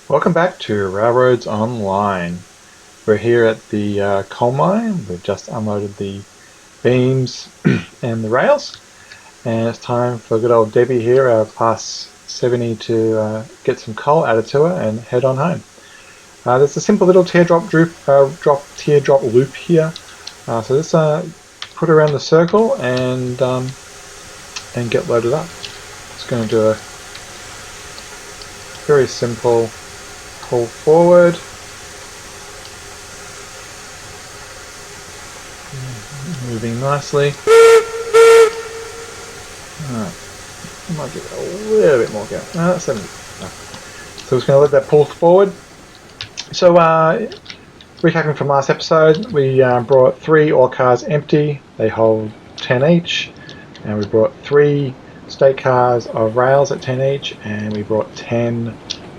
Welcome back to Railroads Online. We're here at the coal mine. We've just unloaded the beams and the rails, and it's time for good old Debbie here, our class 70, to get some coal added to her and head on home. There's a simple little teardrop loop here. So let's put around the circle and get loaded up. Just going to do a very simple pull forward. Moving nicely. Alright, I might give it a little bit more go. No, that's 70. No. So we're just going to let that pull forward. So, recapping from last episode, we brought 3 ore cars empty. They hold 10 each. And we brought 3 state cars of rails at 10 each. And we brought 10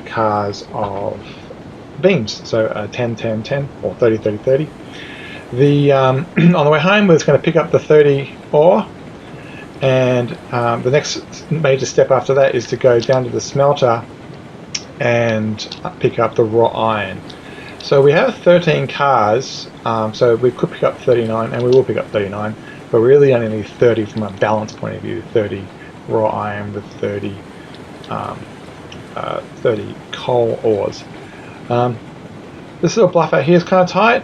cars of beams. So 10, 10, 10, or 30, 30, 30. On the way home, we're just going to pick up the 30 ore. And the next major step after that is to go down to the smelter and pick up the raw iron. So we have 13 cars, so we could pick up 39, and we will pick up 39, but we really only need 30 from a balance point of view. 30 raw iron with 30 coal ores. This little bluff out here is kind of tight.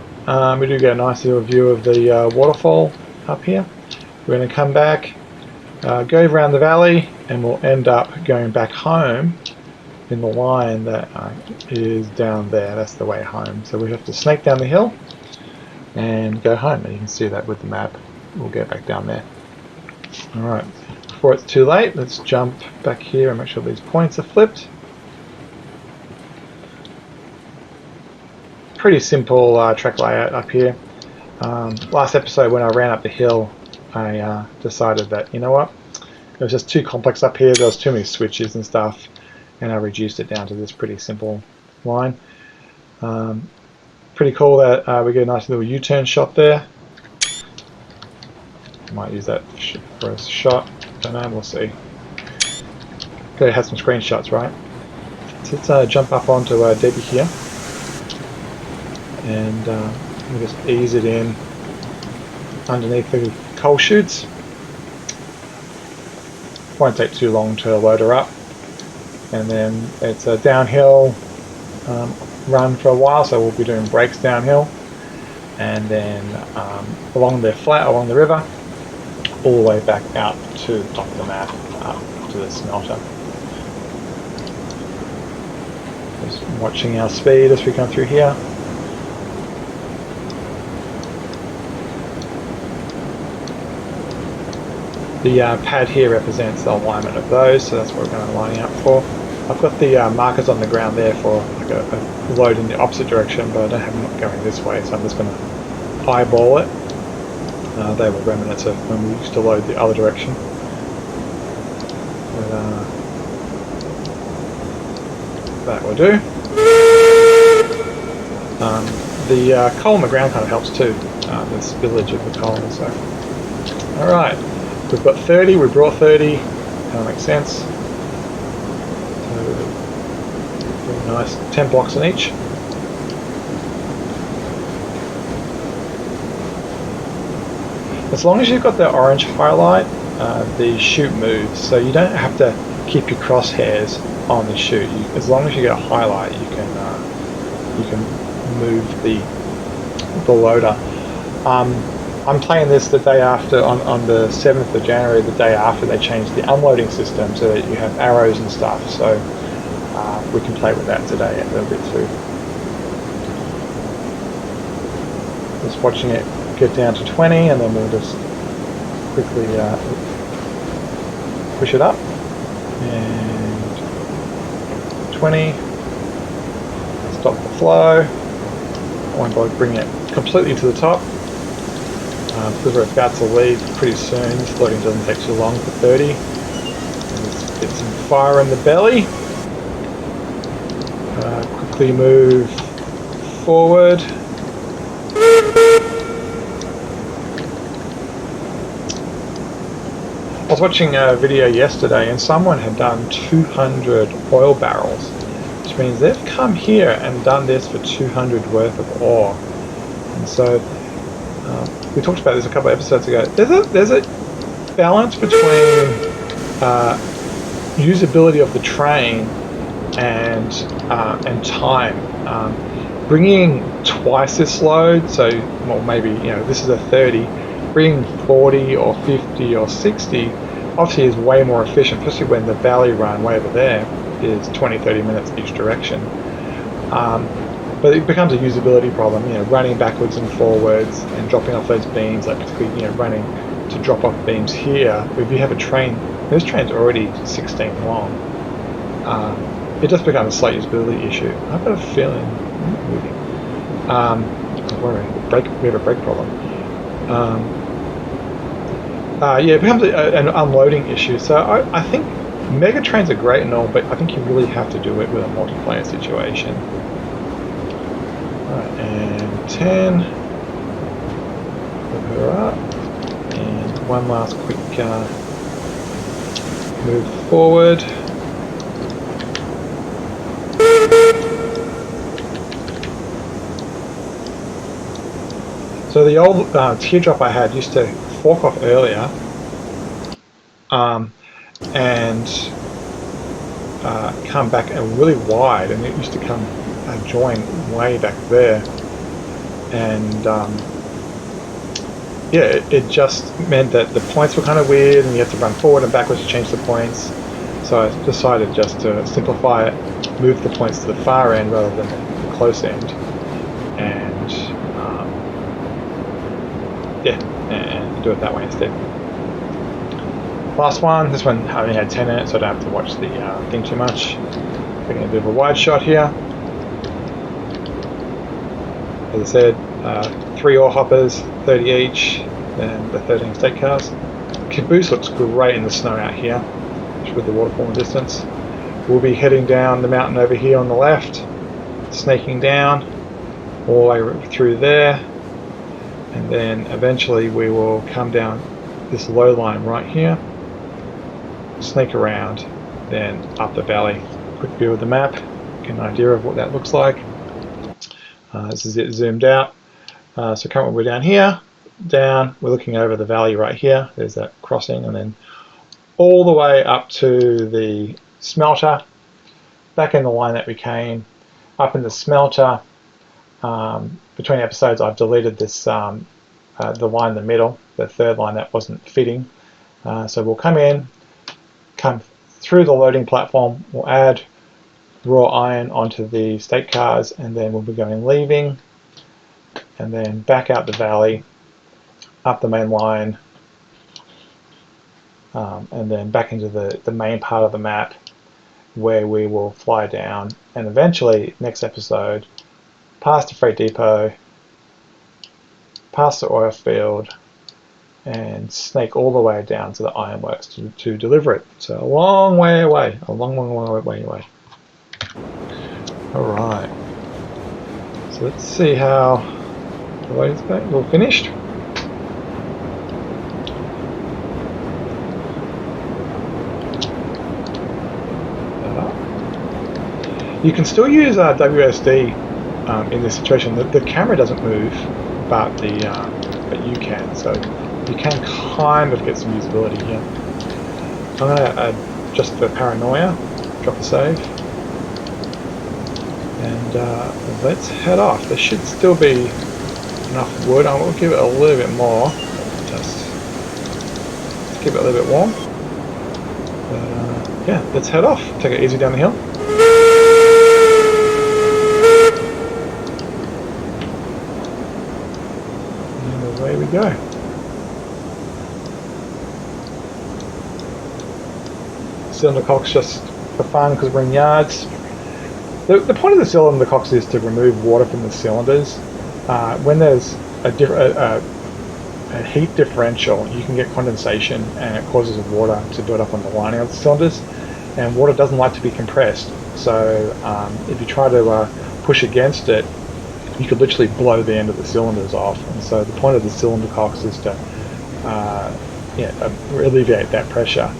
We do get a nice little view of the waterfall up here. We're going to come back, go around the valley, and we'll end up going back home in the line that is down there. That's the way home. So we have to snake down the hill and go home. And you can see that with the map. We'll get back down there. Alright, before it's too late, let's jump back here and make sure these points are flipped. Pretty simple track layout up here. Last episode when I ran up the hill, I decided that, you know what, it was just too complex up here. There was too many switches and stuff, and I reduced it down to this pretty simple line. Pretty cool that we get a nice little U-turn shot there. Might use that for a shot. Don't know, we'll see. Gotta have some screenshots, right? So let's jump up onto Debbie here. And we'll just ease it in underneath the coal chutes. Won't take too long to load her up. And then it's a downhill run for a while, so we'll be doing brakes downhill. And then along the river, all the way back out to the top of the map, to the smelter. Just watching our speed as we come through here. The pad here represents the alignment of those, so that's what we're going to be lining up for. I've got the markers on the ground there for like a load in the opposite direction, but I don't have them going this way, so I'm just going to eyeball it. They were remnants of when we used to load the other direction. But, that will do. The coal on the ground kind of helps too, the spillage of the coal. So, all right. We've got 30, we brought 30, kind of makes sense. So, very nice, 10 blocks in each. As long as you've got the orange highlight, the chute moves, so you don't have to keep your crosshairs on the chute. As long as you get a highlight, you can move the loader. I'm playing this the day after, on the 7th of January, the day after they changed the unloading system so that you have arrows and stuff, so we can play with that today a little bit too. Just watching it get down to 20, and then we'll just quickly push it up, and 20, stop the flow. I won't bother bringing it completely to the top. Because we're about to leave pretty soon, this loading doesn't take too long for 30. Let's get some fire in the belly. Quickly move forward. was watching a video yesterday and someone had done 200 oil barrels which means they've come here and done this for 200 worth of ore. And so we talked about this a couple of episodes ago. There's a balance between usability of the train and time. Bringing twice this load, so well, maybe this is a 30, bringing 40 or 50 or 60 obviously is way more efficient, especially when the valley run way over there is 20-30 minutes each direction. But it becomes a usability problem, running backwards and forwards and dropping off those beams, like particularly running to drop off beams here. If you have a train, this train's already 16 long. It just becomes a slight usability issue. I've got a feeling we have a brake problem. Yeah, it becomes an unloading issue. So I think mega trains are great and all, but I think you really have to do it with a multiplayer situation. Alright, and 10. Put her up. And one last quick move forward. So the old teardrop I had used to fork off earlier and come back really wide, and it used to come join way back there, and yeah, it just meant that the points were kind of weird and you have to run forward and backwards to change the points. So I decided just to simplify it, move the points to the far end rather than the close end, and yeah, and do it that way instead. Last one. This one I only had 10 in it, so I don't have to watch the thing too much. Taking a bit of a wide shot here. As I said, 3 ore hoppers, 30 each, and the 13 state cars. Caboose looks great in the snow out here, with the waterfall in the distance. We'll be heading down the mountain over here on the left, snaking down all the way through there, and then eventually we will come down this low line right here, snake around, then up the valley. Quick view of the map, get an idea of what that looks like. This is it zoomed out. So currently we're down here, we're looking over the valley right here. There's that crossing, and then all the way up to the smelter, back in the line that we came, up in the smelter. Between episodes I've deleted this, the line in the middle, the third line that wasn't fitting. So we'll come in, come through the loading platform, we'll add raw iron onto the state cars, and then we'll be going leaving, and then back out the valley, up the main line, and then back into the main part of the map, where we will fly down, and eventually, next episode, past the freight depot, past the oil field, and snake all the way down to the Ironworks to deliver it. So a long way away, a long way away. Alright, so let's see how the loading's going. We're finished. You can still use WSD in this situation. The camera doesn't move, but you can. So you can kind of get some usability here. I'm going to just for paranoia, drop the save, and let's head off. There should still be enough wood. I will give it a little bit more. Just keep it a little bit warm. But, yeah, let's head off. Take it easy down the hill. Away we go. Cylinder cocks just for fun because we're in yards. The point of the cylinder cocks is to remove water from the cylinders. When there's a heat differential, you can get condensation and it causes water to build up on the lining of the cylinders, and water doesn't like to be compressed. So if you try to push against it, you could literally blow the end of the cylinders off. And so the point of the cylinder cocks is to alleviate that pressure.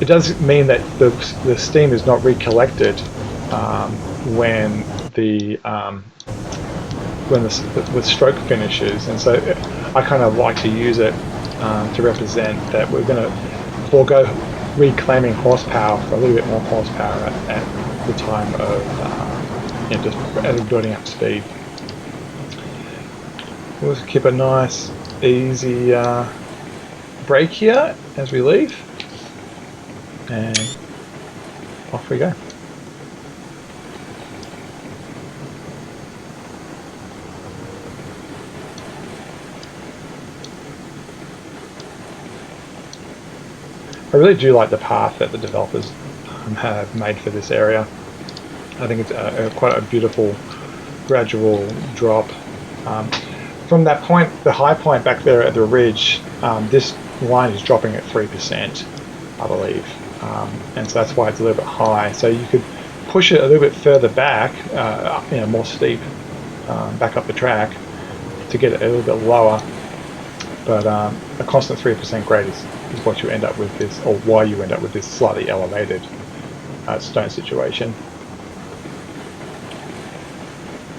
it does mean that the steam is not recollected when the stroke finishes, and so I kind of like to use it to represent that we're going to forego reclaiming horsepower for a little bit more horsepower at the time of just as we're building up speed. We'll keep a nice easy brake here as we leave, and off we go. I really do like the path that the developers have made for this area. I think it's quite a beautiful gradual drop. From that point, the high point back there at the ridge, this line is dropping at 3%, I believe. And so that's why it's a little bit high. So you could push it a little bit further back, more steep, back up the track to get it a little bit lower. But a constant 3% grade is what you end up with this, or why you end up with this slightly elevated stone situation.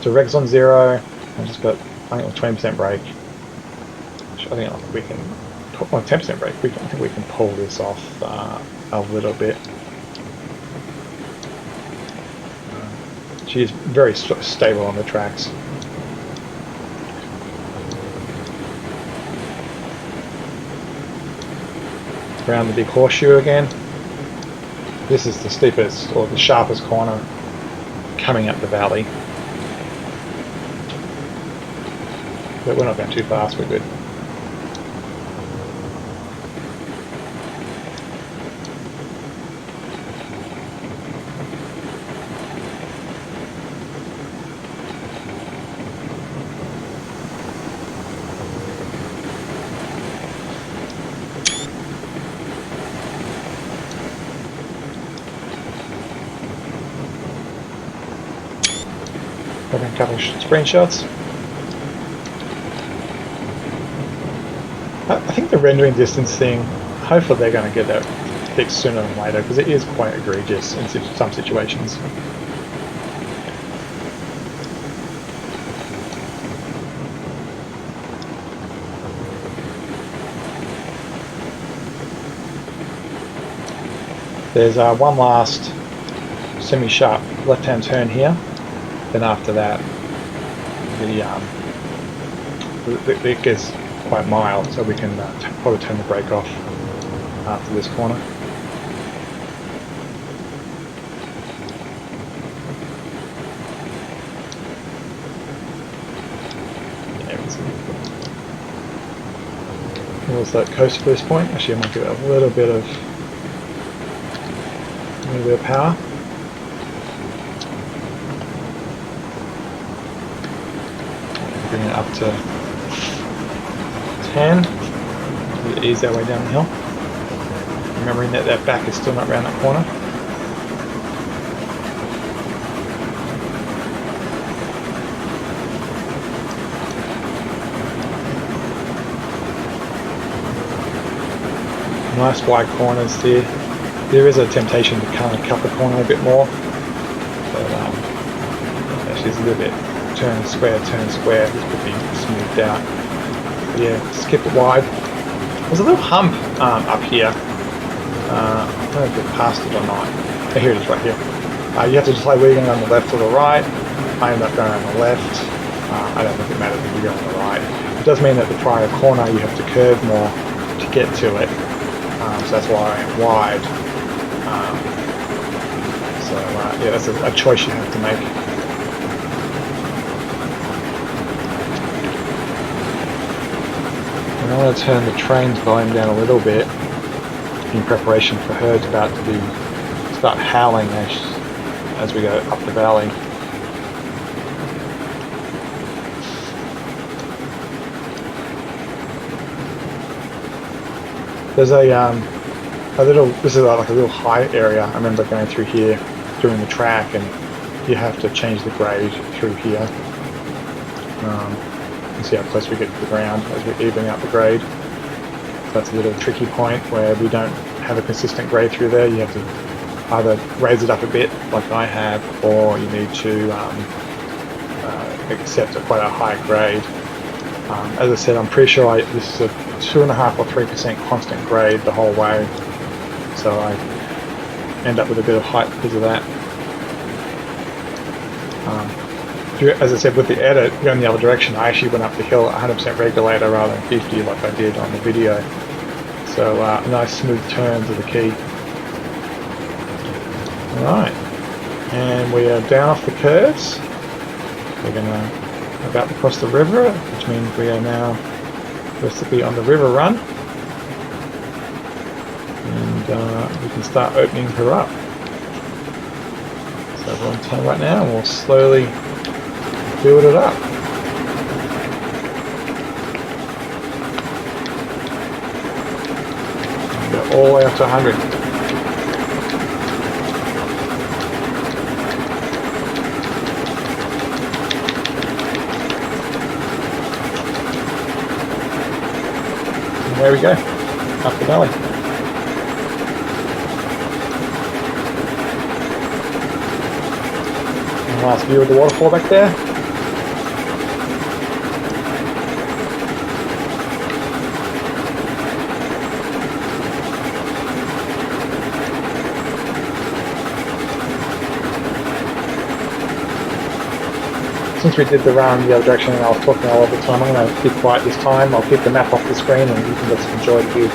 So reg's on 0. I just got, I think, a 20% brake. I think we can, 10% brake. I think we can pull this off a little bit. She's very stable on the tracks. Around the big horseshoe again. This is the steepest or the sharpest corner coming up the valley. But we're not going too fast, we're good. Having a couple of screenshots. I think the rendering distance thing, hopefully they're going to get that fixed sooner than later, because it is quite egregious in some situations. There's one last semi-sharp left-hand turn here. Then after that, it gets quite mild, so we can probably turn the brake off after this corner. What was that coast for this point? Actually, I might give it a little bit of power. Bring it up to 10. We'll ease our way down the hill. Remembering that that back is still not around that corner. Nice wide corners there. There is a temptation to kind of cut the corner a bit more. But actually it's a little bit turn square, this could be smoothed out. Yeah, skip it wide. There's a little hump up here. I don't know if it passed it or not. Oh, here it is right here. You have to decide whether you're going on the left or the right. I end up going on the left. I don't think it matters if you go on the right. It does mean that the prior corner you have to curve more to get to it. So that's why I went wide. Yeah, that's a choice you have to make. I want to turn the train's volume down a little bit in preparation for her to start howling as we go up the valley. There's this is like a little high area. I remember going through here during the track, and you have to change the grade through here. You see how close we get to the ground as we even out the grade. So that's a little tricky point where we don't have a consistent grade through there, you have to either raise it up a bit, like I have, or you need to accept quite a high grade. As I said, I'm pretty sure this is a 2.5 or 3% constant grade the whole way, so I end up with a bit of height because of that. As I said, with the edit, going the other direction, I actually went up the hill 100% regulator rather than 50 like I did on the video. So nice smooth turns are the key. Alright, and we are down off the curves. We're going to about to cross the river, which means we are now basically on the river run. And we can start opening her up. So we're on 10 right now, and we'll slowly build it up. And go all the way up to 100. And there we go, up the valley. And last view of the waterfall back there. Since we did the run the other direction and I was talking all of the time, I'm going to be quiet this time. I'll keep the map off the screen and you can just enjoy the view.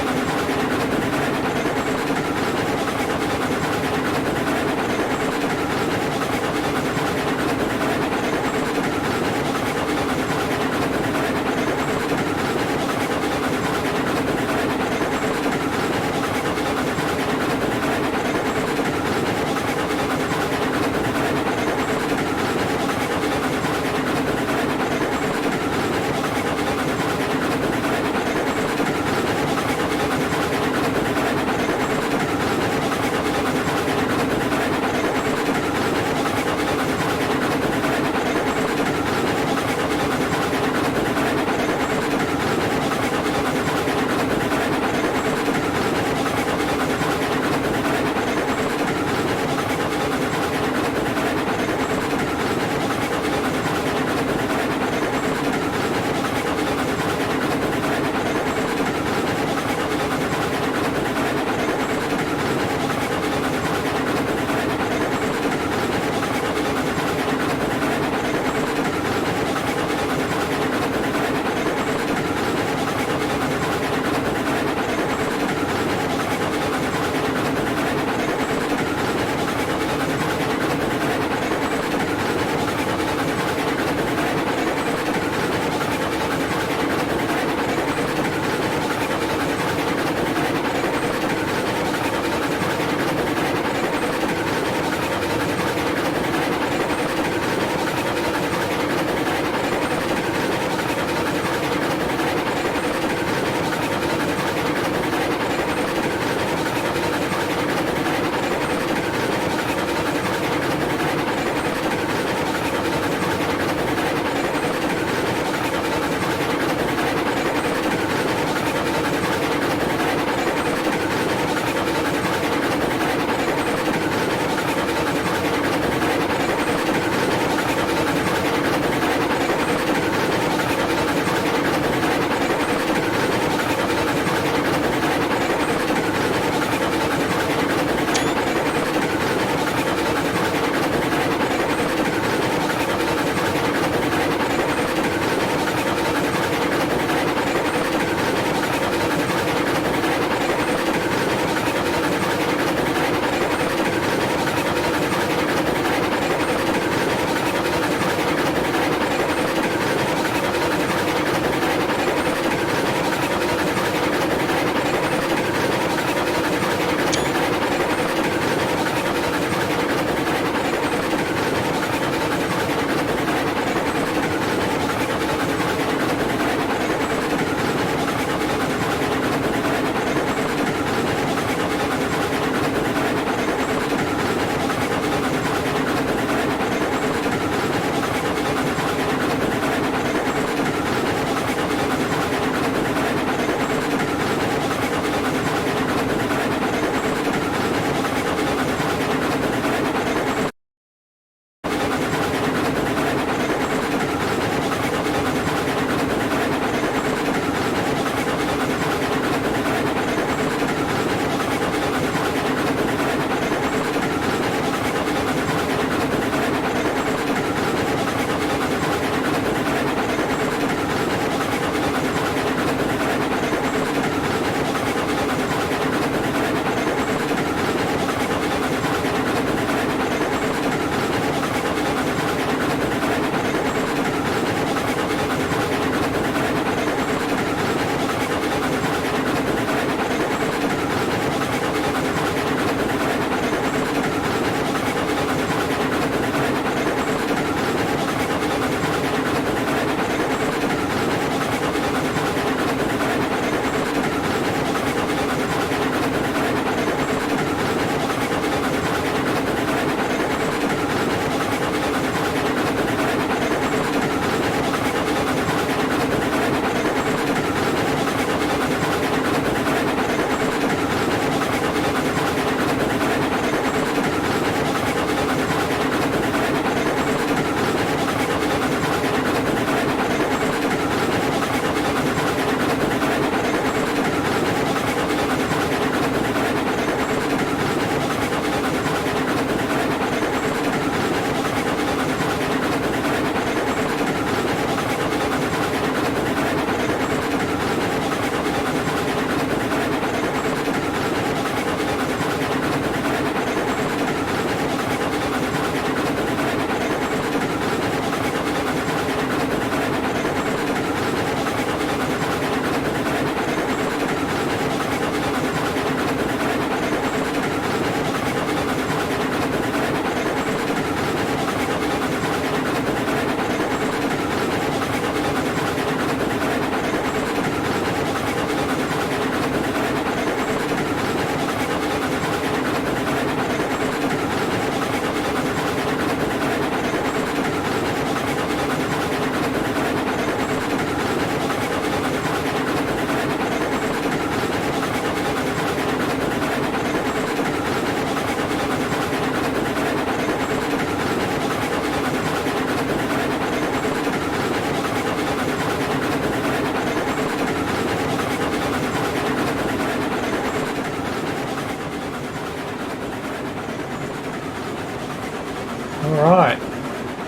Alright,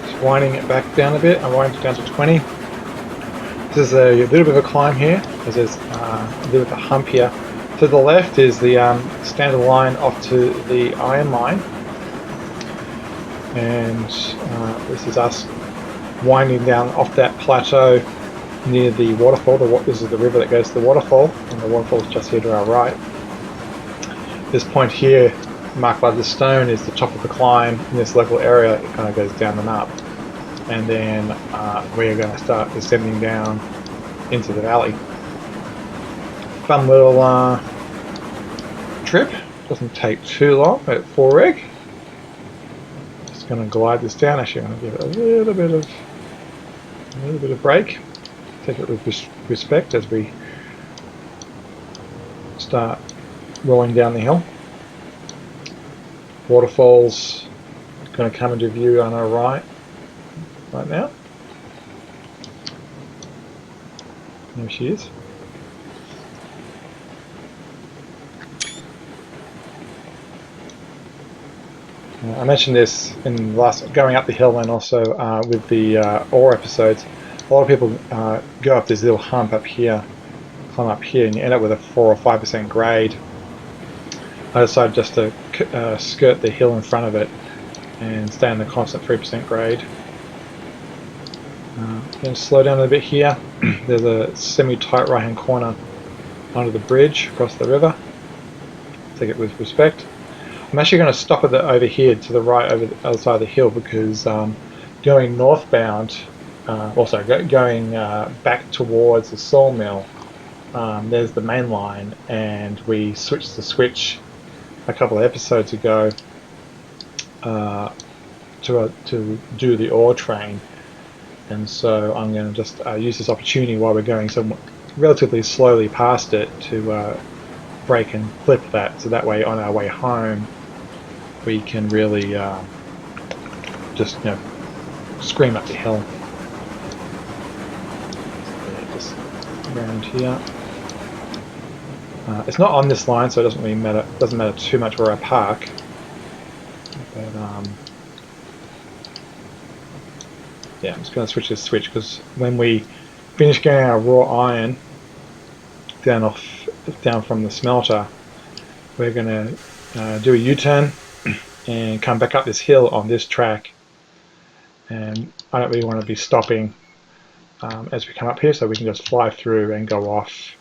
just winding it back down a bit. I'm winding it down to 20. This is a little bit of a climb here, because there's a bit of a hump here. To the left is the standard line off to the iron mine, and this is us winding down off that plateau near the waterfall. This is the river that goes to the waterfall, and the waterfall is just here to our right. This point here, marked by the stone, is the top of the climb. In this local area, it kind of goes down and up, and then we're going to start descending down into the valley. Fun little trip. Doesn't take too long at 4 reg. Just going to glide this down. Actually, I'm going to give it a little bit of break. Take it with respect as we start rolling down the hill. Waterfalls going to come into view on our right now. There she is. I mentioned this in the last going up the hill, and also with the ore episodes. A lot of people go up this little hump up here, climb up here, and you end up with a 4 or 5% grade. I decided just to skirt the hill in front of it and stay in the constant 3% grade. Going to slow down a bit here. There's a semi-tight right-hand corner under the bridge across the river. Take it with respect. I'm actually going to stop at over here to the right, over the other side of the hill, because going northbound, going back towards the Sawmill, there's the main line, and we switched the switch a couple of episodes ago to do the ore train, and so I'm going to just use this opportunity while we're going so relatively slowly past it to break and flip that, so that way on our way home we can really just scream up the hill. Just around here. It's not on this line, so it doesn't really matter. Doesn't matter too much where I park. But yeah, I'm just going to switch this switch, because when we finish getting our raw iron down from the smelter, we're going to do a U-turn and come back up this hill on this track. And I don't really want to be stopping as we come up here, so we can just fly through and go off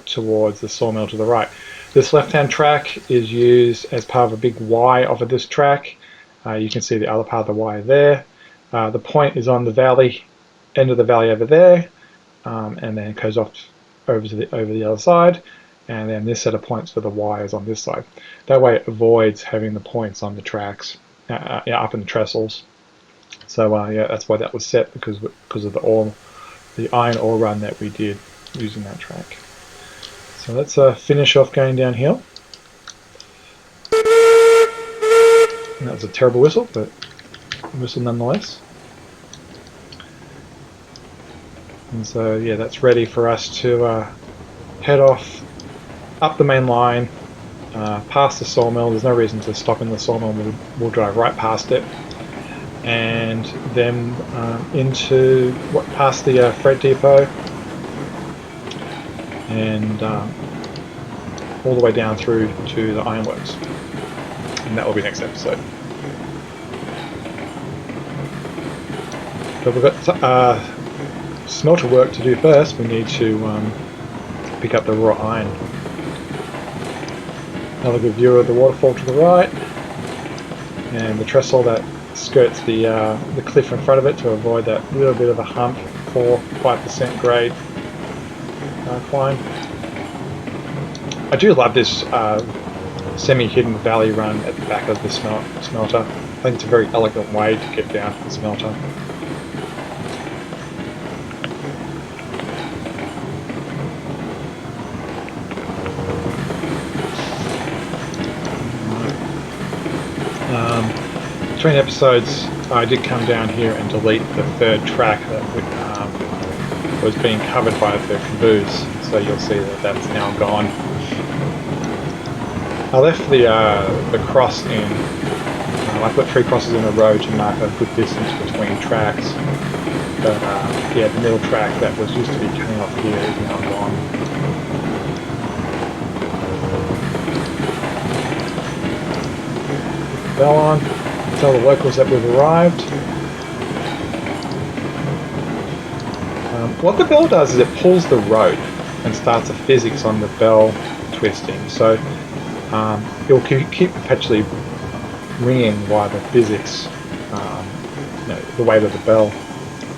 towards the sawmill to the right. This left-hand track is used as part of a big Y off of this track. You can see the other part of the Y there. The point is on the valley, end of the valley over there, and then it goes off over the other side, and then this set of points for the Y is on this side. That way it avoids having the points on the tracks up in the trestles. So yeah, that's why that was set, because of the iron ore run that we did using that track. So let's finish off going downhill. And that was a terrible whistle, but a whistle nonetheless. And so yeah, that's ready for us to head off up the main line, past the sawmill. There's no reason to stop in the sawmill. We'll drive right past it, and then into past the freight depot, and all the way down through to the Ironworks, and that will be next episode. But we've got smelter work to do first. We need to pick up the raw iron. Another good view of the waterfall to the right, and the trestle that skirts the cliff in front of it to avoid that little bit of a hump, 4-5% grade climb. I do love this semi-hidden valley run at the back of the smelter. I think it's a very elegant way to get down to the smelter. Between episodes, I did come down here and delete the third track that was being covered by the caboose, so you'll see that that's now gone. I left the cross in I put 3 crosses in a row to mark a good distance between tracks. But yeah, the middle track that was used to be coming off here is now gone. Bell on. Tell the locals that we've arrived. What the bell does is it pulls the rope and starts a physics on the bell twisting. So it will keep perpetually ringing while the physics, the weight of the bell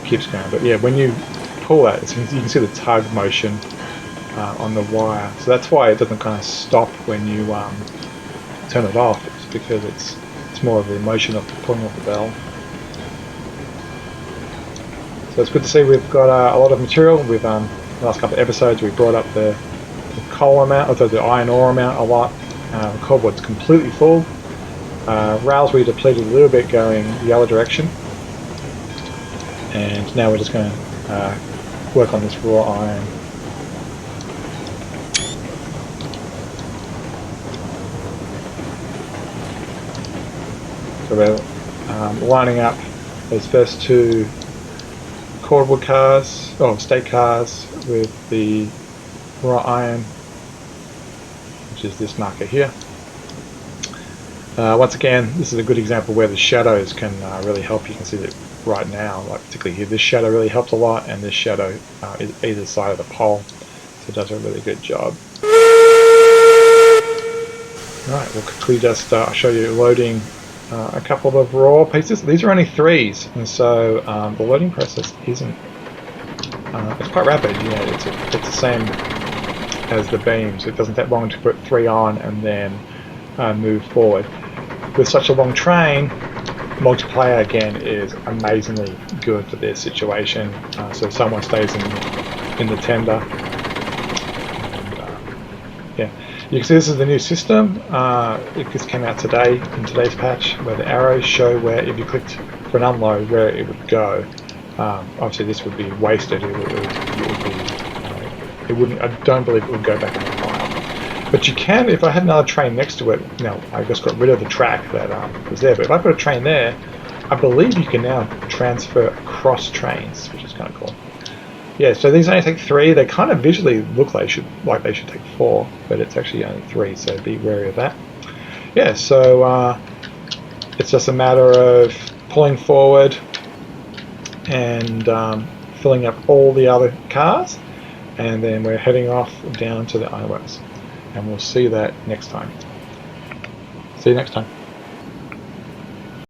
keeps going. But yeah, when you pull that, you can see the tug motion on the wire. So that's why it doesn't kind of stop when you turn it off. It's because it's more of the motion of pulling off the bell. So it's good to see we've got a lot of material. We've the last couple of episodes we brought up the coal amount, or the iron ore amount a lot. Cordwood's completely full. Rails we depleted a little bit going the other direction. And now we're just going to work on this raw iron. So we're lining up those first 2 Cordwood cars, state cars, with the raw iron, which is this marker here. Once again, this is a good example where the shadows can really help. You can see that right now, like particularly here, this shadow really helps a lot, and this shadow is either side of the pole, so it does a really good job. Alright, we'll quickly just show you loading a couple of raw pieces. These are only 3s, and so the loading process isn't, it's quite rapid. It's the same as the beams. It doesn't take long to put 3 on and then move forward. With such a long train, multiplayer again is amazingly good for this situation. So someone stays in the tender. And, yeah, you can see this is the new system. It just came out today in today's patch, where the arrows show where, if you clicked for an unload, where it would go. Obviously, this would be wasted. It wouldn't. I don't believe it would go back in the file. But you can, if I had another train next to it. Now I just got rid of the track that was there. But if I put a train there, I believe you can now transfer across trains, which is kind of cool. Yeah, so these only take 3. They kind of visually look like they should take 4, but it's actually only 3, so be wary of that. Yeah, so it's just a matter of pulling forward and filling up all the other cars, and then we're heading off down to the Ironworks, and we'll see that next time. See you next time.